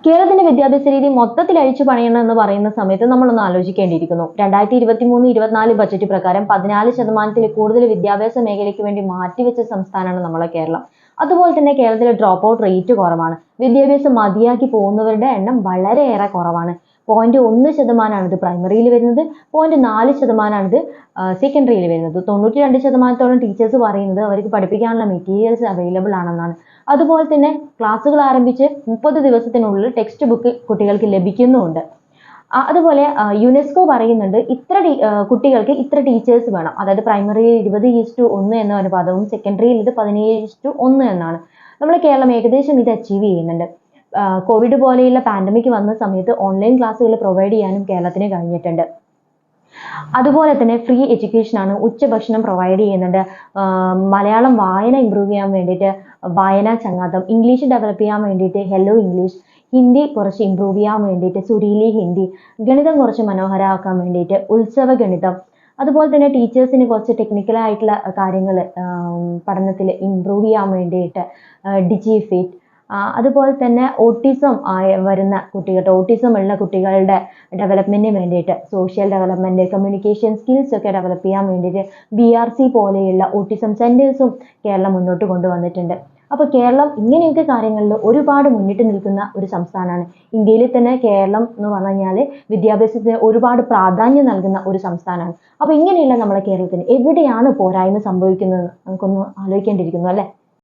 കേരളത്തിന്റെ വിദ്യാഭ്യാസ രീതി മൊത്തത്തിൽ അഴിച്ചു പണിയണം എന്ന് പറയുന്ന സമയത്ത് നമ്മളൊന്ന് ആലോചിക്കേണ്ടിയിരിക്കുന്നു. 2023-24 ബജറ്റ് പ്രകാരം 14% കൂടുതൽ വിദ്യാഭ്യാസ മേഖലയ്ക്ക് വേണ്ടി മാറ്റിവെച്ച സംസ്ഥാനമാണ് നമ്മളെ കേരളം. അതുപോലെ തന്നെ കേരളത്തിലെ ഡ്രോപ്പ് ഔട്ട് റേറ്റ് കുറവാണ്. വിദ്യാഭ്യാസം മതിയാക്കി പോകുന്നവരുടെ എണ്ണം വളരെയേറെ കുറവാണ്. 0.1% ഇത് പ്രൈമറിയിൽ വരുന്നത്, 0.4% ഇത് സെക്കൻഡറിയിൽ വരുന്നത്. 92% ടീച്ചേഴ്സ് പറയുന്നത് അവർക്ക് പഠിപ്പിക്കാനുള്ള മെറ്റീരിയൽസ് അവൈലബിൾ ആണെന്നാണ്. അതുപോലെ തന്നെ ക്ലാസ്സുകൾ ആരംഭിച്ച് 30 ദിവസത്തിനുള്ളിൽ ടെക്സ്റ്റ് ബുക്ക് കുട്ടികൾക്ക് ലഭിക്കുന്നുമുണ്ട്. അതുപോലെ യുനെസ്കോ പറയുന്നുണ്ട് കുട്ടികൾക്ക് ഇത്ര ടീച്ചേഴ്സ് വേണം. അതായത് പ്രൈമറിയിൽ 20:1 എന്ന അനുപാതവും സെക്കൻഡറിയിൽ ഇത് 17:1 എന്നാണ്. നമ്മുടെ കേരളം ഏകദേശം ഇത് അച്ചീവ് ചെയ്യുന്നുണ്ട്. കോവിഡ് പോലെയുള്ള പാൻഡമിക് വന്ന സമയത്ത് ഓൺലൈൻ ക്ലാസ്സുകൾ പ്രൊവൈഡ് ചെയ്യാനും കേരളത്തിന് കഴിഞ്ഞിട്ടുണ്ട്. അതുപോലെ തന്നെ ഫ്രീ എഡ്യൂക്കേഷൻ ആണ്. ഉച്ചഭക്ഷണം പ്രൊവൈഡ് ചെയ്യുന്നുണ്ട്. മലയാളം വായന ഇമ്പ്രൂവ് ചെയ്യാൻ വേണ്ടിയിട്ട് വായനാ ചങ്ങാതം, ഇംഗ്ലീഷ് ഡെവലപ്പ് ചെയ്യാൻ വേണ്ടിയിട്ട് ഹെല്ലോ ഇംഗ്ലീഷ്, ഹിന്ദി കുറച്ച് ഇമ്പ്രൂവ് ചെയ്യാൻ വേണ്ടിയിട്ട് സുരീലി ഹിന്ദി, ഗണിതം കുറച്ച് മനോഹരമാക്കാൻ വേണ്ടിയിട്ട് ഉത്സവ ഗണിതം, അതുപോലെ തന്നെ ടീച്ചേഴ്സിന് കുറച്ച് ടെക്നിക്കൽ ആയിട്ടുള്ള കാര്യങ്ങൾ പഠനത്തിൽ ഇമ്പ്രൂവ് ചെയ്യാൻ വേണ്ടിയിട്ട് ഡിജിഫിറ്റ്, അതുപോലെ തന്നെ ഓട്ടിസം വരുന്ന കുട്ടികളുടെ ഓട്ടിസം ഉള്ള കുട്ടികളുടെ ഡെവലപ്മെന്റിന് വേണ്ടിയിട്ട് സോഷ്യൽ ഡെവലപ്മെന്റ്, കമ്മ്യൂണിക്കേഷൻ സ്കിൽസ് ഒക്കെ ഡെവലപ്പ് ചെയ്യാൻ വേണ്ടിയിട്ട് BRC പോലെയുള്ള ഓട്ടിസം സെന്റേഴ്സും കേരളം മുന്നോട്ട് കൊണ്ടുവന്നിട്ടുണ്ട്. അപ്പോൾ കേരളം ഇങ്ങനെയൊക്കെ കാര്യങ്ങളിൽ ഒരുപാട് മുന്നിട്ട് നിൽക്കുന്ന ഒരു സംസ്ഥാനമാണ്. ഇന്ത്യയിൽ തന്നെ കേരളം എന്ന് പറഞ്ഞു കഴിഞ്ഞാൽ വിദ്യാഭ്യാസത്തിന് ഒരുപാട് പ്രാധാന്യം നൽകുന്ന ഒരു സംസ്ഥാനമാണ്. അപ്പോൾ ഇങ്ങനെയുള്ള നമ്മുടെ കേരളത്തിന് എവിടെയാണ് പോരായ്മ സംഭവിക്കുന്നത് നമുക്കൊന്ന് ആലോചിക്കേണ്ടിയിരിക്കുന്നു അല്ലേ?